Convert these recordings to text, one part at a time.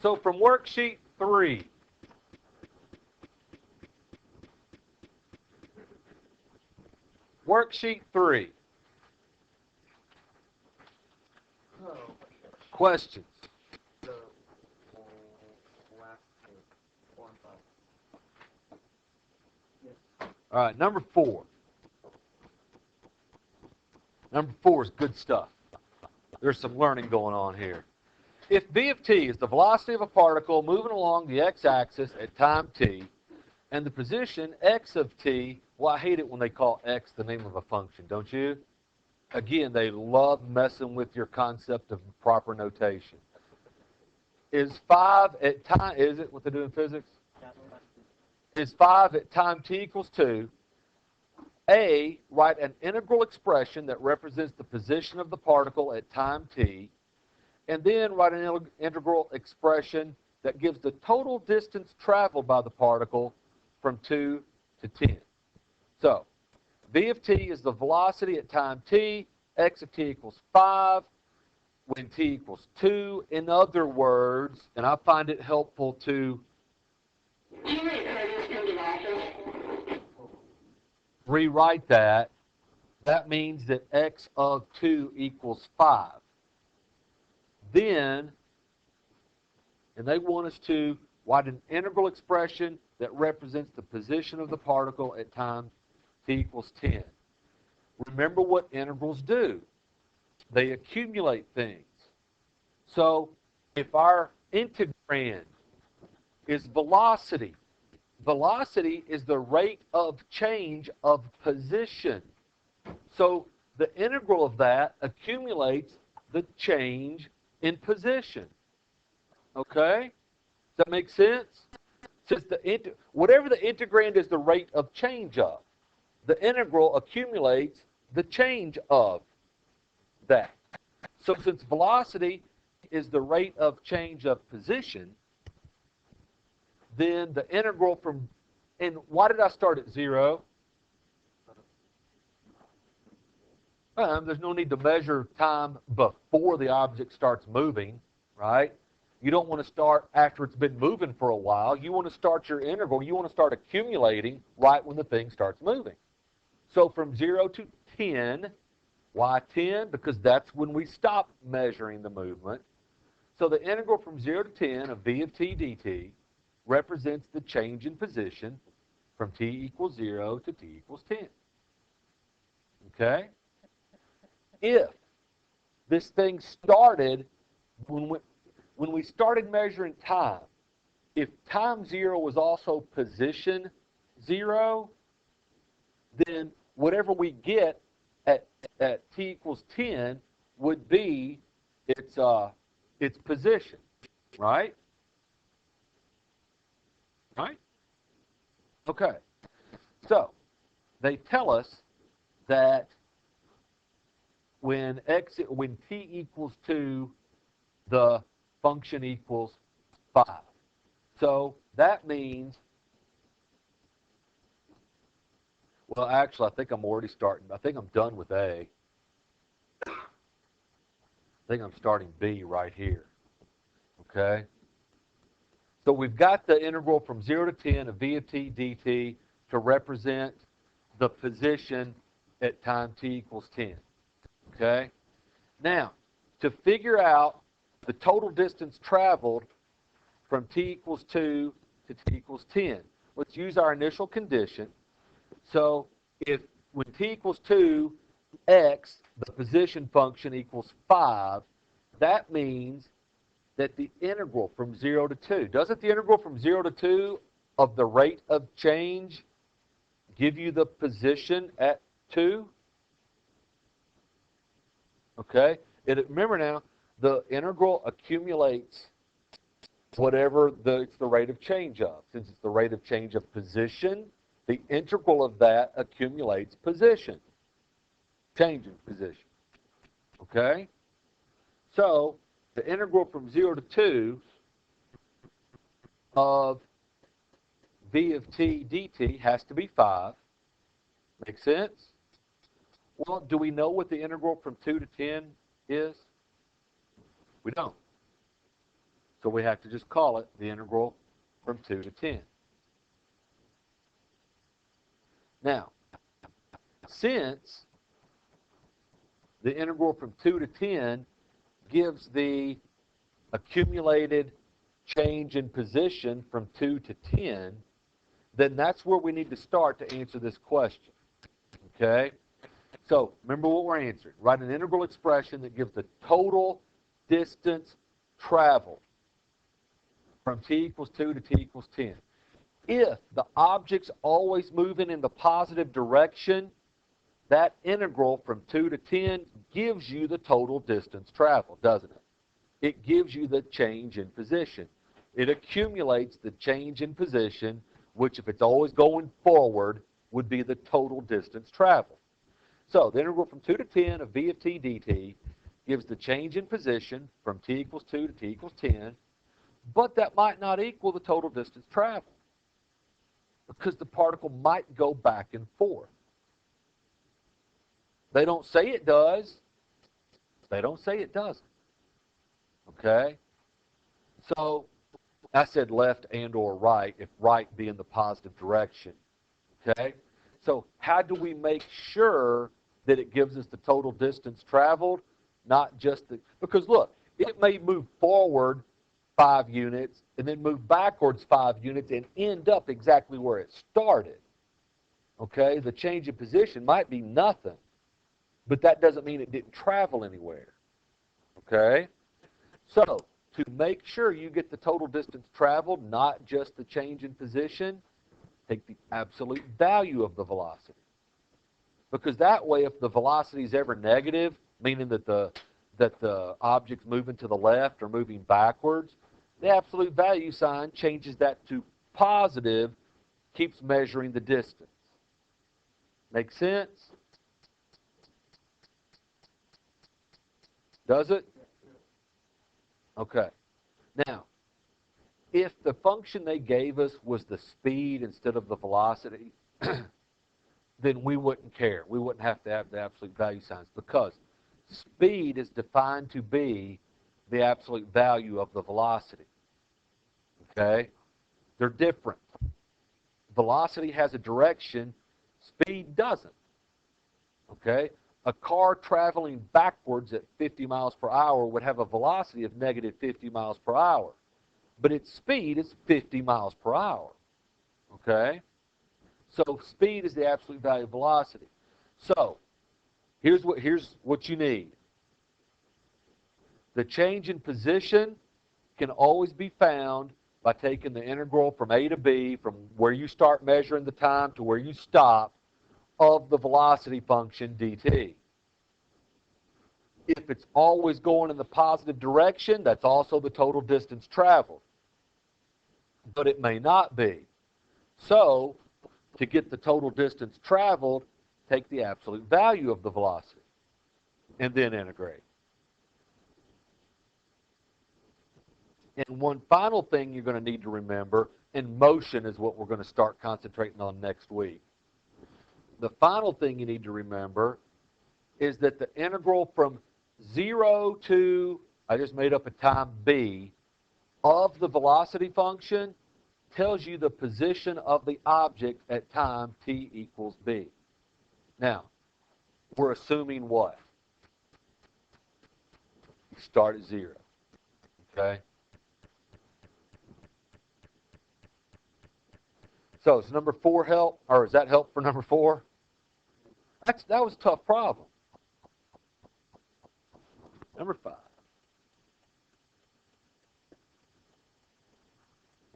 So from worksheet 3, questions. All right, number 4. Number 4 is good stuff. There's some learning going on here. If v of t is the velocity of a particle moving along the x-axis at time t, and the position x of t, well, I hate it when they call x the name of a function, don't you? Again, they love messing with your concept of proper notation. Is 5 at time, is it what they do in physics? Is 5 at time t equals 2, A, write an integral expression that represents the position of the particle at time t, and then write an integral expression that gives the total distance traveled by the particle from 2 to 10. So, v of t is the velocity at time t, x of t equals 5, when t equals 2. In other words, and I find it helpful to rewrite that, that means that x of 2 equals 5. Then, and they want us to write an integral expression that represents the position of the particle at time t equals 10. Remember what integrals do. They accumulate things. So, if our integrand is velocity, velocity is the rate of change of position. So, the integral of that accumulates the change in position. Okay? Does that make sense? Since whatever the integrand is the rate of change of, the integral accumulates the change of that. So since velocity is the rate of change of position, then the integral from, and why did I start at 0? There's no need to measure time before the object starts moving, right? You don't want to start after it's been moving for a while. You want to start your integral, you want to start accumulating right when the thing starts moving. So from 0 to 10, why 10? Because that's when we stop measuring the movement. So the integral from 0 to 10 of v of t dt represents the change in position from t equals 0 to t equals 10. Okay? If this thing started when we started measuring time, if time 0 was also position 0, then whatever we get at t equals 10 would be its position, right? Right? Okay. So, they tell us that when t equals 2, the function equals 5. So that means, well, actually, I think I'm already starting. I think I'm done with A. I think I'm starting B right here. Okay? So we've got the integral from 0 to 10 of v of t dt to represent the position at time t equals 10. Okay? Now, to figure out the total distance traveled from t equals 2 to t equals 10, let's use our initial condition. So if when t equals 2, x, the position function, equals 5, that means that the integral from 0 to 2, doesn't the integral from 0 to 2 of the rate of change give you the position at 2? Okay? Remember now, the integral accumulates whatever it's the rate of change of. Since it's the rate of change of position, the integral of that accumulates position. Change in position. Okay? So, the integral from 0 to 2 of v of t dt has to be 5. Make sense? Well, do we know what the integral from 2 to 10 is? We don't. So we have to just call it the integral from 2 to 10. Now, since the integral from 2 to 10 gives the accumulated change in position from 2 to 10, then that's where we need to start to answer this question. Okay? So remember what we're answering. Write an integral expression that gives the total distance traveled from t equals 2 to t equals 10. If the object's always moving in the positive direction, that integral from 2 to 10 gives you the total distance traveled, doesn't it? It gives you the change in position. It accumulates the change in position, which if it's always going forward, would be the total distance traveled. So the integral from 2 to 10 of v of t dt gives the change in position from t equals 2 to t equals 10, but that might not equal the total distance traveled because the particle might go back and forth. They don't say it does. They don't say it doesn't. Okay? So I said left and or right, if right be in the positive direction. Okay? So how do we make sure that it gives us the total distance traveled, not just the, because look, it may move forward 5 units and then move backwards 5 units and end up exactly where it started. Okay? The change in position might be nothing, but that doesn't mean it didn't travel anywhere. Okay? So, to make sure you get the total distance traveled, not just the change in position, take the absolute value of the velocity. Because that way, if the velocity is ever negative, meaning that the object's moving to the left or moving backwards, the absolute value sign changes that to positive, keeps measuring the distance. Make sense? Does it? Okay. Now, if the function they gave us was the speed instead of the velocity, then we wouldn't care. We wouldn't have to have the absolute value signs because speed is defined to be the absolute value of the velocity. Okay? They're different. Velocity has a direction, speed doesn't. Okay? A car traveling backwards at 50 miles per hour would have a velocity of negative 50 miles per hour. But its speed is 50 miles per hour. Okay? So speed is the absolute value of velocity. So here's what you need. The change in position can always be found by taking the integral from A to B, from where you start measuring the time to where you stop, of the velocity function dt. If it's always going in the positive direction, that's also the total distance traveled. But it may not be. So, to get the total distance traveled, take the absolute value of the velocity and then integrate. And one final thing you're going to need to remember, and motion is what we're going to start concentrating on next week. The final thing you need to remember is that the integral from 0 to, I just made up a time b, of the velocity function tells you the position of the object at time t equals b. Now, we're assuming what? You start at 0. Okay? So, does number 4 help? Or does that help for number 4? That was a tough problem. Number 5.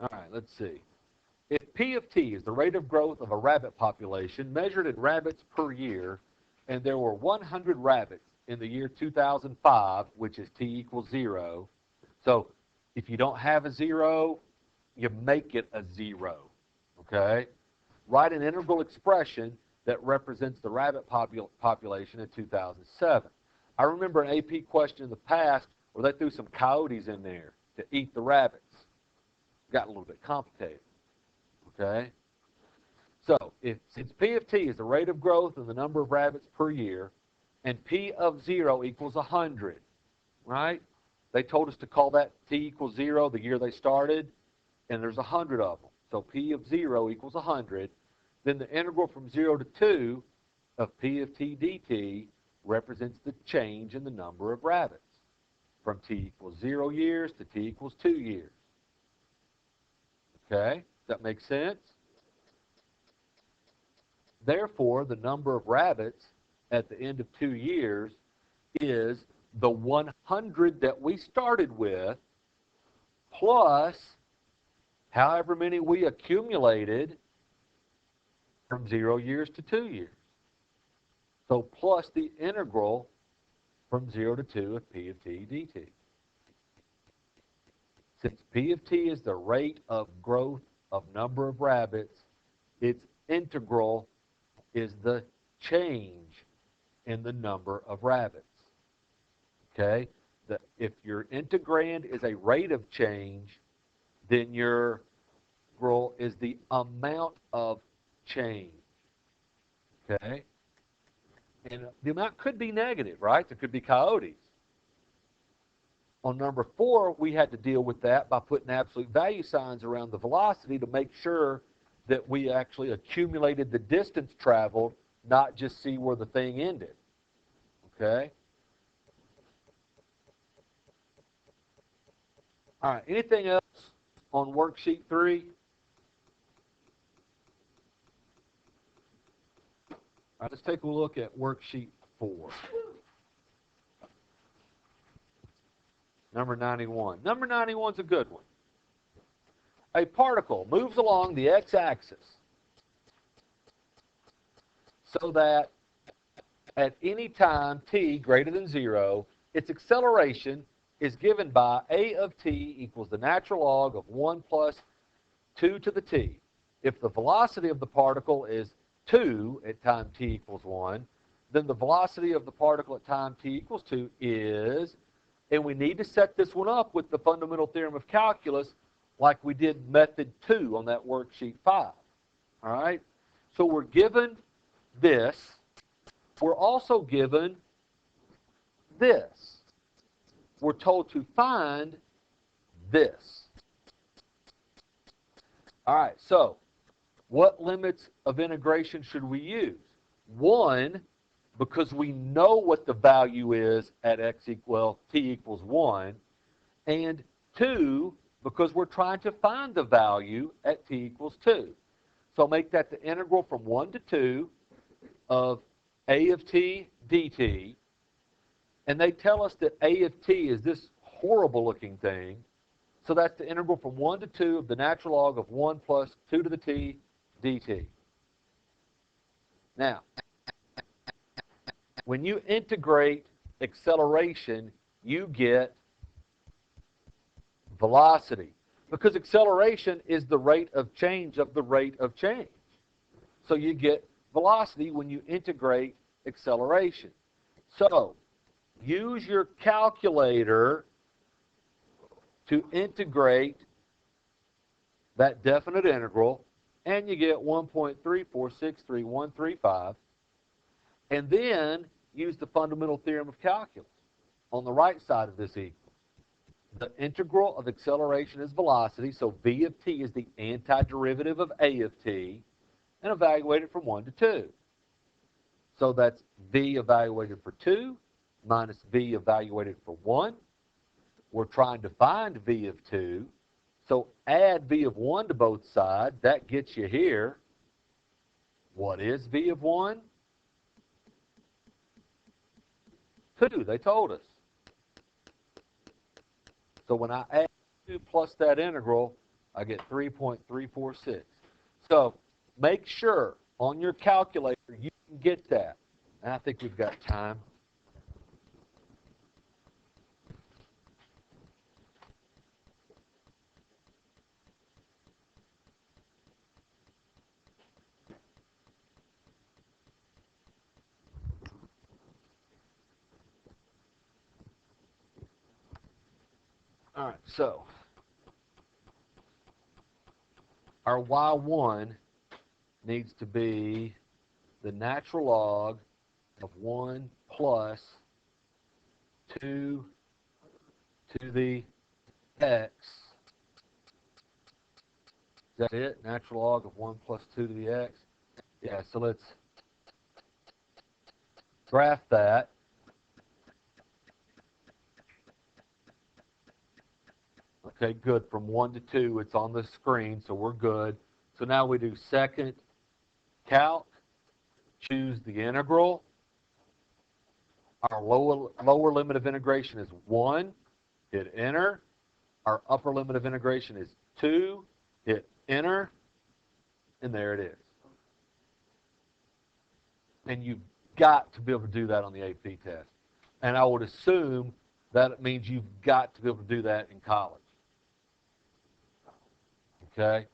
All right, let's see. If P of t is the rate of growth of a rabbit population measured in rabbits per year, and there were 100 rabbits in the year 2005, which is t equals 0, so if you don't have a 0, you make it a 0, okay? Write an integral expression that represents the rabbit population in 2007. I remember an AP question in the past where they threw some coyotes in there to eat the rabbits. Got a little bit complicated, okay? So, since P of t is the rate of growth of the number of rabbits per year, and P of 0 equals 100, right? They told us to call that t equals 0 the year they started, and there's 100 of them. So p of 0 equals 100. Then the integral from 0 to 2 of p of t dt represents the change in the number of rabbits from t equals 0 years to t equals 2 years. Okay? Does that make sense? Therefore, the number of rabbits at the end of 2 years is the 100 that we started with plus however many we accumulated from 0 years to 2 years. So plus the integral from 0 to 2 of p of t dt. Since p of t is the rate of growth of number of rabbits, its integral is the change in the number of rabbits. Okay? If your integrand is a rate of change, then your integral is the amount of change. Okay? And the amount could be negative, right? There could be coyotes. On number 4, we had to deal with that by putting absolute value signs around the velocity to make sure that we actually accumulated the distance traveled, not just see where the thing ended. Okay? All right, anything else on worksheet 3? All right, let's take a look at worksheet 4. Number 91. Number 91 is a good one. A particle moves along the x-axis so that at any time t greater than 0, its acceleration is given by a of t equals the natural log of 1 plus 2 to the t. If the velocity of the particle is 2 at time t equals 1, then the velocity of the particle at time t equals 2 is, and we need to set this one up with the fundamental theorem of calculus like we did method 2 on that worksheet 5. All right? So we're given this. We're also given this. We're told to find this. All right, so what limits of integration should we use? 1, because we know what the value is at t equals 1, and 2, because we're trying to find the value at t equals 2. So make that the integral from 1 to 2 of a of t dt, and they tell us that a of t is this horrible looking thing, so that's the integral from 1 to 2 of the natural log of 1 plus 2 to the t dt. Now, when you integrate acceleration, you get velocity, because acceleration is the rate of change of the rate of change. So you get velocity when you integrate acceleration. So use your calculator to integrate that definite integral, and you get 1.3463135. And then use the fundamental theorem of calculus on the right side of this equal. The integral of acceleration is velocity, so v of t is the antiderivative of a of t, and evaluate it from 1 to 2. So that's v evaluated for 2 minus v evaluated for 1. We're trying to find v of 2, so add v of 1 to both sides. That gets you here. What is v of 1? 2, they told us. So when I add 2 plus that integral, I get 3.346. So make sure on your calculator you can get that. And I think we've got time. All right, so our y1 needs to be the natural log of 1 plus 2 to the x. Is that it? Natural log of 1 plus 2 to the x? Yeah, so let's graph that. Okay, good. From 1 to 2, it's on the screen, so we're good. So now we do second calc, choose the integral. Our lower limit of integration is 1, hit enter. Our upper limit of integration is 2, hit enter, and there it is. And you've got to be able to do that on the AP test. And I would assume that it means you've got to be able to do that in college. Okay?